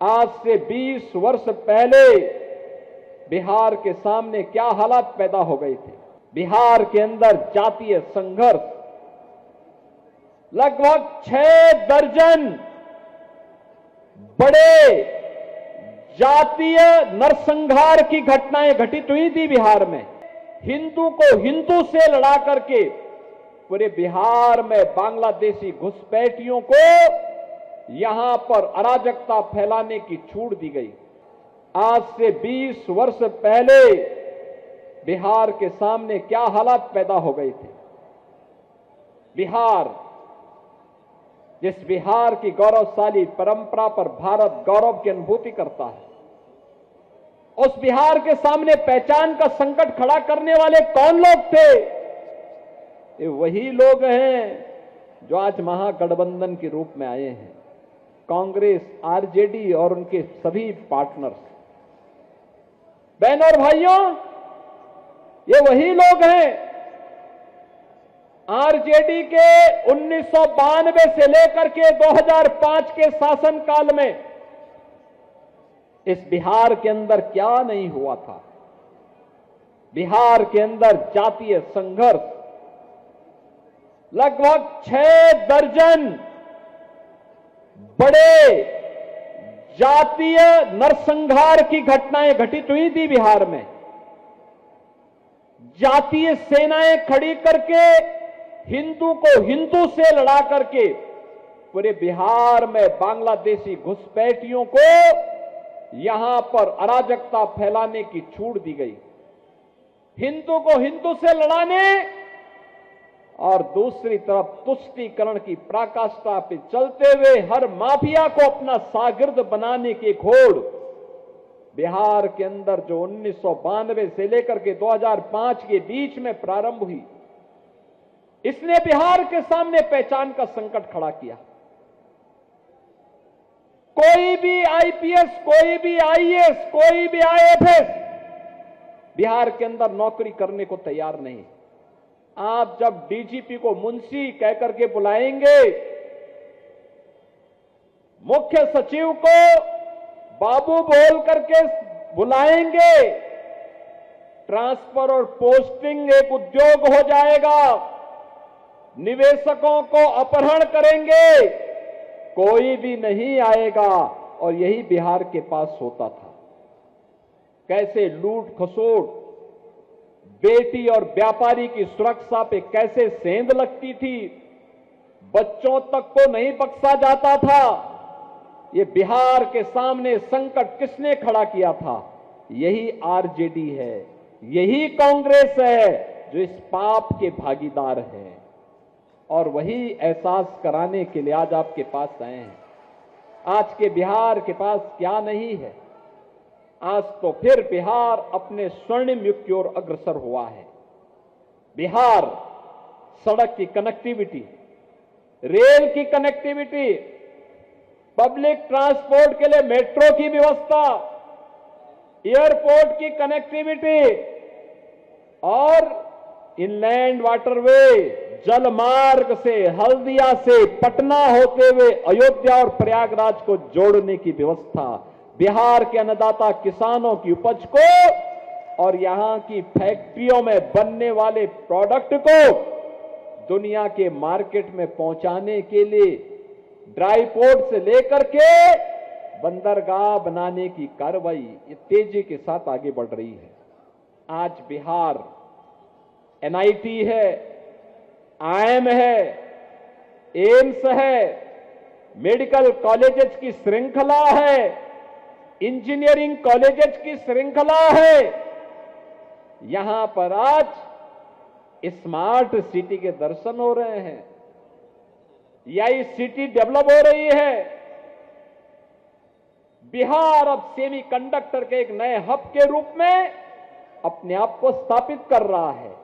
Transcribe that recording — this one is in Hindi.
आज से 20 वर्ष पहले बिहार के सामने क्या हालात पैदा हो गए थे। बिहार के अंदर जातीय संघर्ष, लगभग 6 दर्जन बड़े जातीय नरसंहार की घटनाएं घटित हुई थी बिहार में। हिंदू को हिंदू से लड़ा करके पूरे बिहार में बांग्लादेशी घुसपैठियों को यहां पर अराजकता फैलाने की छूट दी गई। आज से 20 वर्ष पहले बिहार के सामने क्या हालात पैदा हो गए थे। बिहार, जिस बिहार की गौरवशाली परंपरा पर भारत गौरव की अनुभूति करता है, उस बिहार के सामने पहचान का संकट खड़ा करने वाले कौन लोग थे? ये वही लोग हैं जो आज महागठबंधन के रूप में आए हैं। कांग्रेस, आरजेडी और उनके सभी पार्टनर्स। बहनों और भाइयों, ये वही लोग हैं। आरजेडी के 1992 से लेकर के 2005 के शासनकाल में इस बिहार के अंदर क्या नहीं हुआ था। बिहार के अंदर जातीय संघर्ष, लगभग 6 दर्जन बड़े जातीय नरसंहार की घटनाएं घटित हुई थी बिहार में। जातीय सेनाएं खड़ी करके हिंदू को हिंदू से लड़ा करके पूरे बिहार में बांग्लादेशी घुसपैठियों को यहां पर अराजकता फैलाने की छूट दी गई। हिंदू को हिंदू से लड़ाने और दूसरी तरफ तुष्टीकरण की पराकाष्ठा पे चलते हुए हर माफिया को अपना शागिर्द बनाने की घोड़ बिहार के अंदर जो 1992 से लेकर के 2005 के बीच में प्रारंभ हुई, इसने बिहार के सामने पहचान का संकट खड़ा किया। कोई भी आईपीएस, कोई भी आईएएस, कोई भी आईएफएस बिहार के अंदर नौकरी करने को तैयार नहीं। आप जब डीजीपी को मुंशी कहकर के बुलाएंगे, मुख्य सचिव को बाबू बोल करके बुलाएंगे, ट्रांसफर और पोस्टिंग एक उद्योग हो जाएगा। निवेशकों को अपहरण करेंगे, कोई भी नहीं आएगा। और यही बिहार के पास होता था। कैसे लूट खसोट, बेटी और व्यापारी की सुरक्षा पे कैसे सेंध लगती थी, बच्चों तक को नहीं बख्शा जाता था। ये बिहार के सामने संकट किसने खड़ा किया था? यही आरजेडी है, यही कांग्रेस है जो इस पाप के भागीदार है। और वही एहसास कराने के लिए आज आपके पास आए हैं। आज के बिहार के पास क्या नहीं है? आज तो फिर बिहार अपने स्वर्णिम युग की ओर अग्रसर हुआ है। बिहार सड़क की कनेक्टिविटी, रेल की कनेक्टिविटी, पब्लिक ट्रांसपोर्ट के लिए मेट्रो की व्यवस्था, एयरपोर्ट की कनेक्टिविटी और इनलैंड वाटरवे, जल मार्ग से हल्दिया से पटना होते हुए अयोध्या और प्रयागराज को जोड़ने की व्यवस्था, बिहार के अन्नदाता किसानों की उपज को और यहां की फैक्ट्रियों में बनने वाले प्रोडक्ट को दुनिया के मार्केट में पहुंचाने के लिए ड्राई पोर्ट से लेकर के बंदरगाह बनाने की कार्रवाई ये तेजी के साथ आगे बढ़ रही है। आज बिहार एनआईटी है, आईएम है, एम्स है, मेडिकल कॉलेजेस की श्रृंखला है, इंजीनियरिंग कॉलेजेस की श्रृंखला है। यहां पर आज स्मार्ट सिटी के दर्शन हो रहे हैं। यही सिटी डेवलप हो रही है। बिहार अब सेमीकंडक्टर के एक नए हब के रूप में अपने आप को स्थापित कर रहा है।